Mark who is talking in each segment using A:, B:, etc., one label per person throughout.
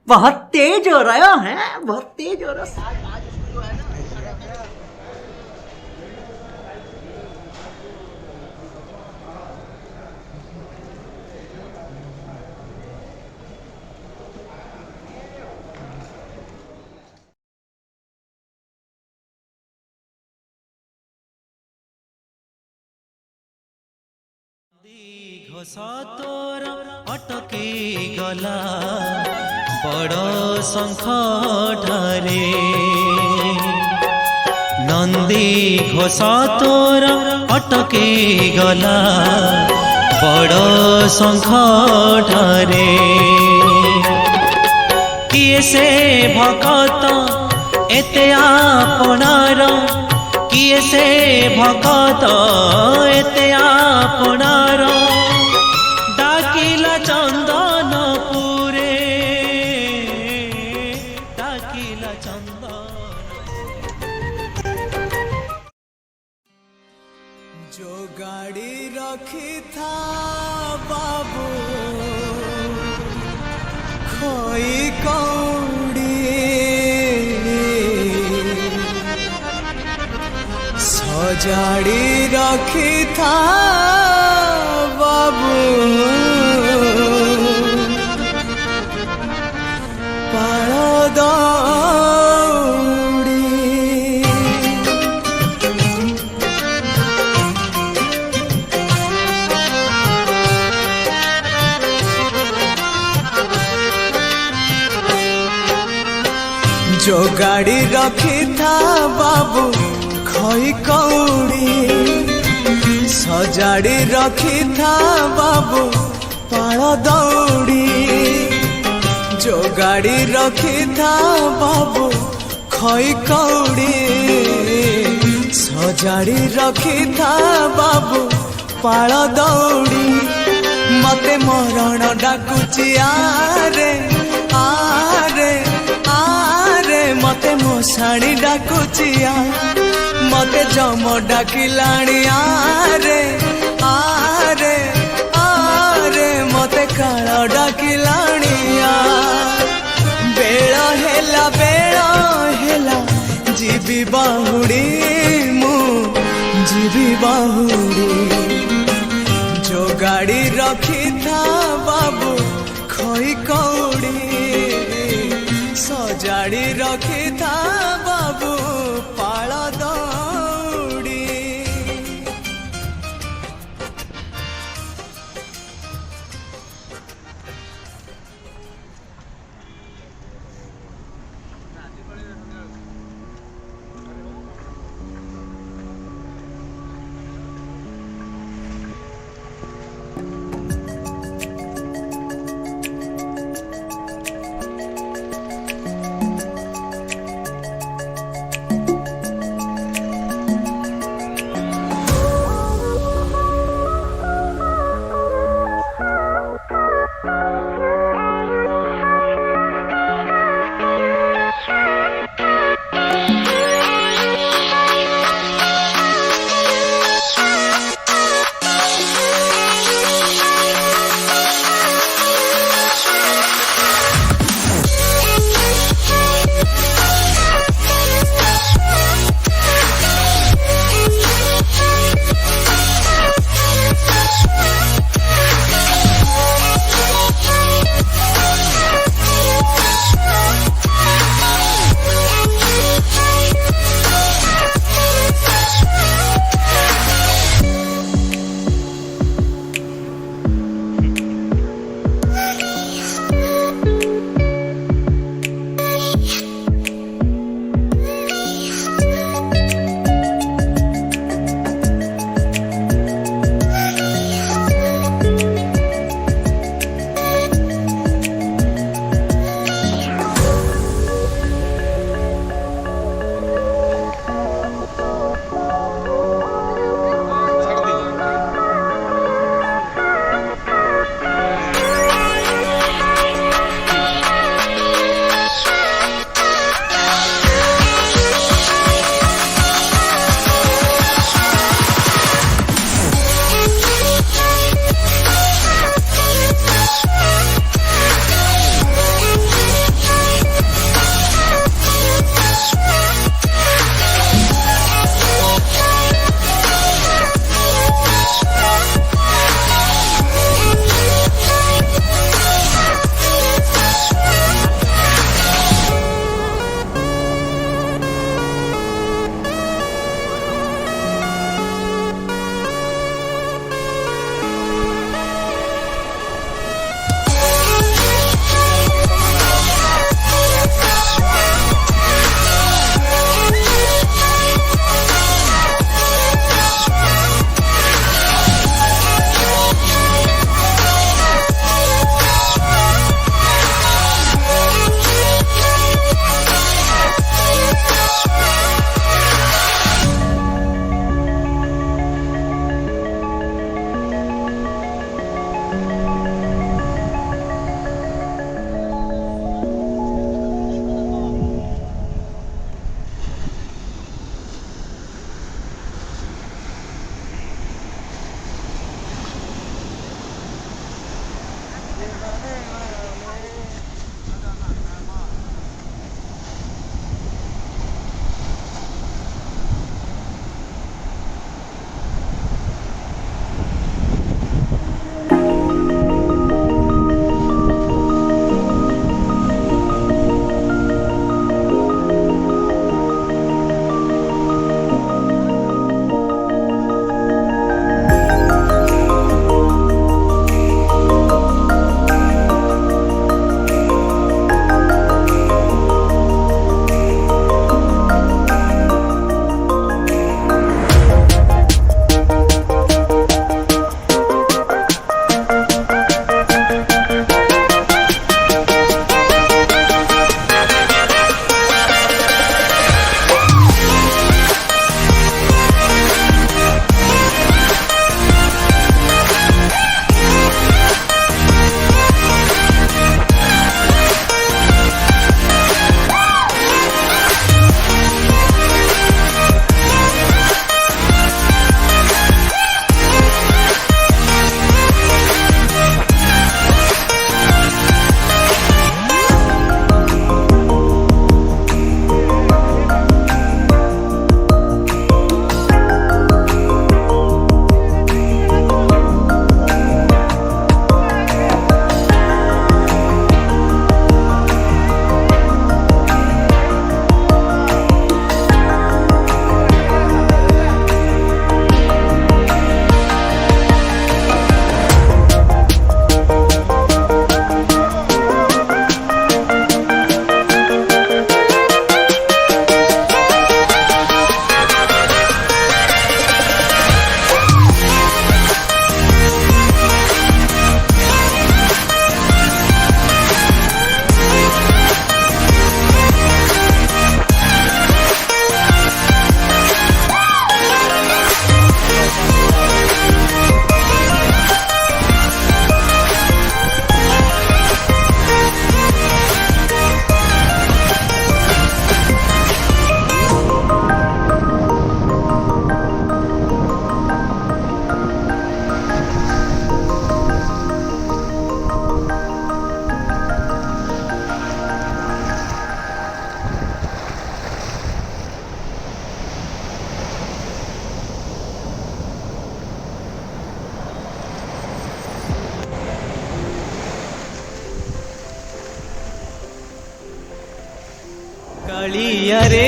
A: बहुत तेज हो रहा है, बहुत तेज हो रहा है।
B: घोषतोर अटके गला बड़ शंख ठारे नंदी घोषतोर अटके गला बड़ शंख ठारे किए से भगत एते आपणार किए से भगत एते आपणार डाकिला चंदनपुरे डाकिला चंदन
C: जो गाड़ी रखी था बाबू खोई कौड़ी सजाड़ी रखी था बाबू जोगाड़ी रखी था बाबू खई कौड़ी सजाड़ी रखी था बाबू पाल दौड़ी जोगाड़ी रखी था बाबू खई कौड़ी सजाड़ी रखी था बाबू पाल दौड़ी मते मरण डाकुची आरे आरे आरे मते मशाणी डाकुची मते जम डाकिलाणी आरे आरे आरे मते काल डाकिलाणी बेळ हेला जीवी बाहुड़ी मु जीवी बाहुड़ी जोगाड़ी रखी था बाबू खई कौड़ी सजाड़ी रखी था बाबू पाल दौड़ी
B: कालिया रे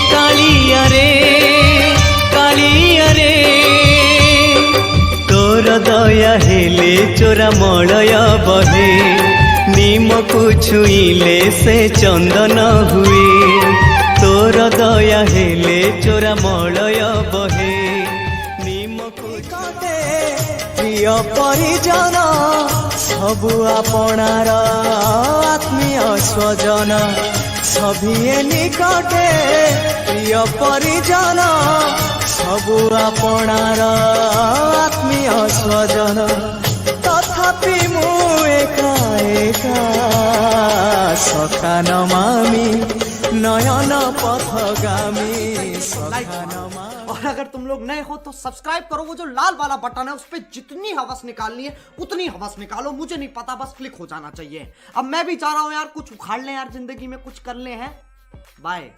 B: कालिया रे कालिया रे तोर दया हेले चोरा मलय बहे निमकु छुईले से चंदन हुए तोर दया हेले चोरा मलय बहे निमकु
C: निकटे प्रिय परिजन सबु आपणार आत्मीय स्वजन सभिए निकटे प्रिय परिजन सबु आपणार आत्मीय स्वजन तथापि मु एका एका सखा नमामि नयन पथगामी सखा नमामि।
A: और अगर तुम लोग नए हो तो सब्सक्राइब करो, वो जो लाल वाला बटन है उस पर जितनी हवस निकालनी है उतनी हवस निकालो, मुझे नहीं पता, बस क्लिक हो जाना चाहिए। अब मैं भी चाह रहा हूं यार कुछ उखाड़ लें यार, जिंदगी में कुछ कर ले हैं। बाय।